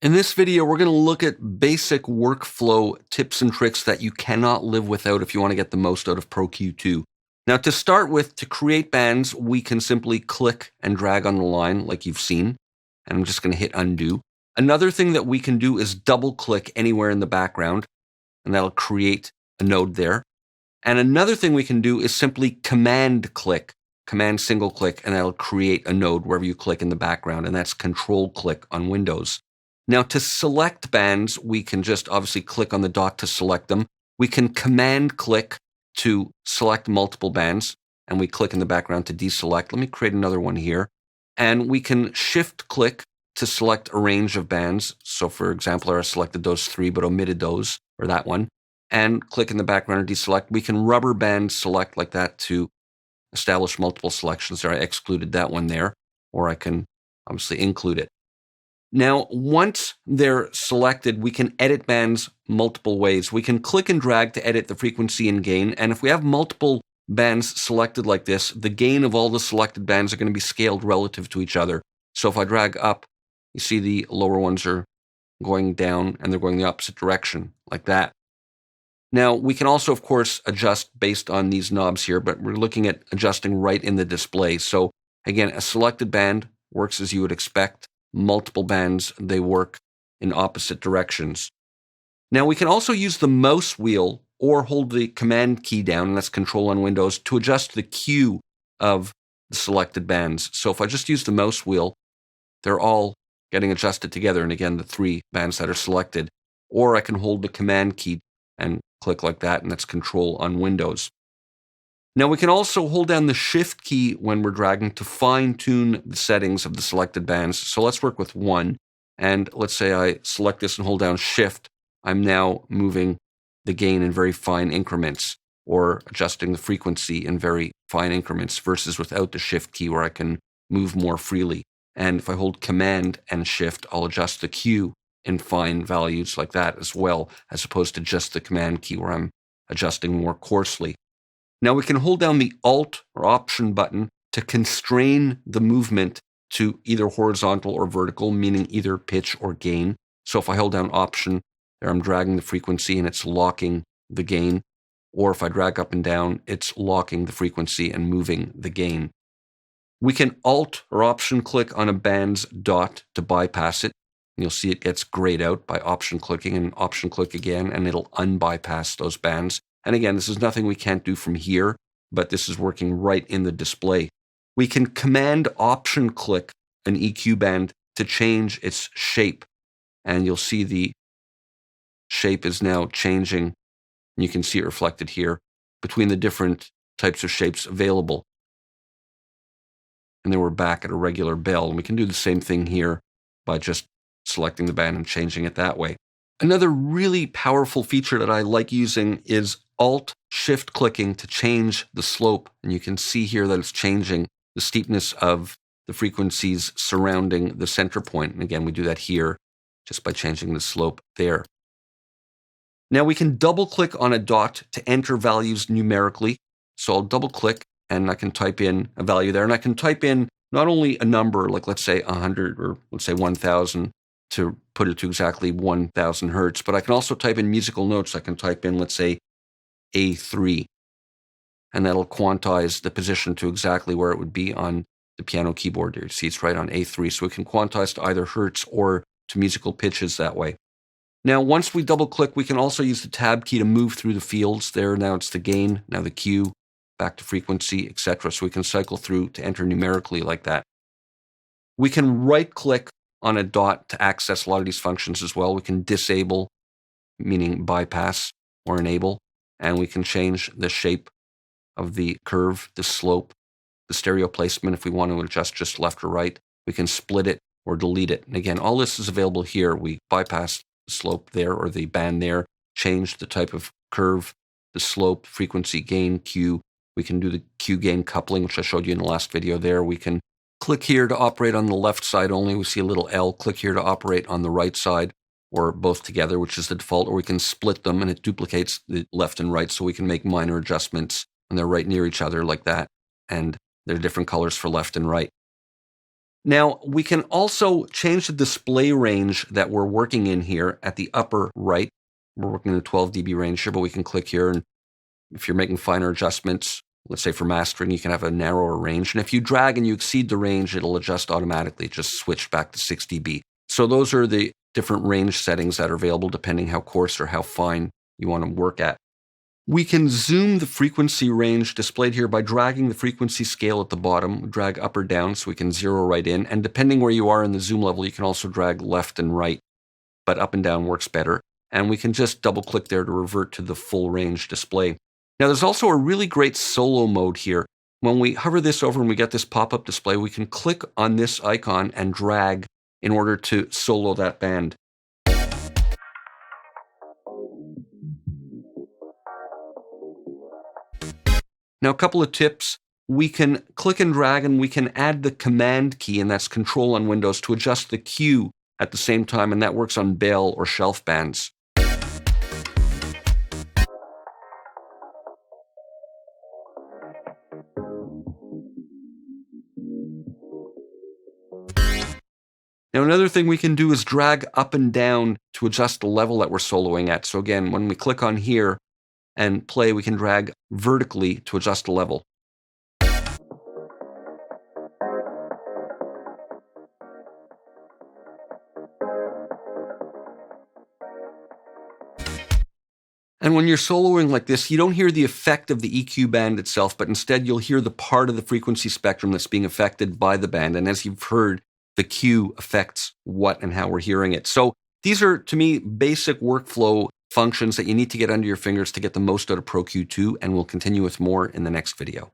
In this video, we're going to look at basic workflow tips and tricks that you cannot live without if you want to get the most out of Pro Q2. Now, to start with, to create bands, we can simply click and drag on the line like you've seen. And I'm just going to hit undo. Another thing that we can do is double click anywhere in the background, and that'll create a node there. And another thing we can do is simply command click, command single click, and that'll create a node wherever you click in the background, and that's control click on Windows. Now, to select bands, we can just obviously click on the dot to select them. We can command click to select multiple bands, and we click in the background to deselect. Let me create another one here. And we can shift click to select a range of bands. So for example, I selected those three, but omitted those, or that one, and click in the background and deselect. We can rubber band select like that to establish multiple selections there. I excluded that one there, or I can obviously include it. Now, once they're selected, we can edit bands multiple ways. We can click and drag to edit the frequency and gain. And if we have multiple bands selected like this, the gain of all the selected bands are going to be scaled relative to each other. So if I drag up, you see the lower ones are going down and they're going the opposite direction like that. Now, we can also, of course, adjust based on these knobs here, but we're looking at adjusting right in the display. So again, a selected band works as you would expect. Multiple bands, they work in opposite directions. Now, we can also use the mouse wheel or hold the command key down, and that's control on Windows, to adjust the Q of the selected bands. So if I just use the mouse wheel, they're all getting adjusted together. And again, the three bands that are selected. Or I can hold the command key and click like that, and that's control on Windows. Now, we can also hold down the shift key when we're dragging to fine-tune the settings of the selected bands. So let's work with one. And let's say I select this and hold down shift. I'm now moving the gain in very fine increments, or adjusting the frequency in very fine increments, versus without the shift key where I can move more freely. And if I hold command and shift, I'll adjust the Q in fine values like that as well, as opposed to just the command key where I'm adjusting more coarsely. Now, we can hold down the Alt or Option button to constrain the movement to either horizontal or vertical, meaning either pitch or gain. So if I hold down Option, there I'm dragging the frequency and it's locking the gain. Or if I drag up and down, it's locking the frequency and moving the gain. We can Alt or Option click on a band's dot to bypass it. You'll see it gets grayed out by Option clicking, and Option click again, and it'll unbypass those bands. And again, this is nothing we can't do from here, but this is working right in the display. We can Command Option click an EQ band to change its shape. And you'll see the shape is now changing. You can see it reflected here between the different types of shapes available. And then we're back at a regular bell. And we can do the same thing here by just selecting the band and changing it that way. Another really powerful feature that I like using is Alt-Shift clicking to change the slope. And you can see here that it's changing the steepness of the frequencies surrounding the center point. And again, we do that here just by changing the slope there. Now we can double click on a dot to enter values numerically. So I'll double click and I can type in a value there. And I can type in not only a number, like let's say 100 or let's say 1000, to put it to exactly 1000 hertz, but I can also type in musical notes. I can type in, let's say, A3, and that'll quantize the position to exactly where it would be on the piano keyboard there. You see it's right on A3, so we can quantize to either hertz or to musical pitches that way. Now, once we double click, we can also use the tab key to move through the fields there. Now it's the gain, now the Q, back to frequency, etc. So we can cycle through to enter numerically like that. We can right click on a dot to access a lot of these functions as well. We can disable, meaning bypass, or enable, and we can change the shape of the curve, the slope, the stereo placement if we want to adjust just left or right. We can split it or delete it. And again, all this is available here. We bypass the slope there or the band there, change the type of curve, the slope, frequency, gain, Q. We can do the Q gain coupling, which I showed you in the last video there. We can click here to operate on the left side only. We see a little L. Click here to operate on the right side, or both together, which is the default, or we can split them and it duplicates the left and right, so we can make minor adjustments and they're right near each other like that. And they're different colors for left and right. Now, we can also change the display range that we're working in here at the upper right. We're working in the 12 dB range here, but we can click here, and if you're making finer adjustments, let's say for mastering, you can have a narrower range. And if you drag and you exceed the range, it'll adjust automatically. It just switched back to 6 dB. So those are the different range settings that are available depending how coarse or how fine you want to work at. We can zoom the frequency range displayed here by dragging the frequency scale at the bottom, drag up or down so we can zero right in. And depending where you are in the zoom level, you can also drag left and right, but up and down works better. And we can just double click there to revert to the full range display. Now there's also a really great solo mode here. When we hover this over and we get this pop-up display, we can click on this icon and drag in order to solo that band. Now, a couple of tips. We can click and drag and we can add the command key, and that's control on Windows, to adjust the Q at the same time, and that works on bell or shelf bands. Now, another thing we can do is drag up and down to adjust the level that we're soloing at. So again, when we click on here and play, we can drag vertically to adjust the level. And when you're soloing like this, you don't hear the effect of the EQ band itself, but instead you'll hear the part of the frequency spectrum that's being affected by the band. And as you've heard, the Q affects what and how we're hearing it. So these are, to me, basic workflow functions that you need to get under your fingers to get the most out of Pro Q2, and we'll continue with more in the next video.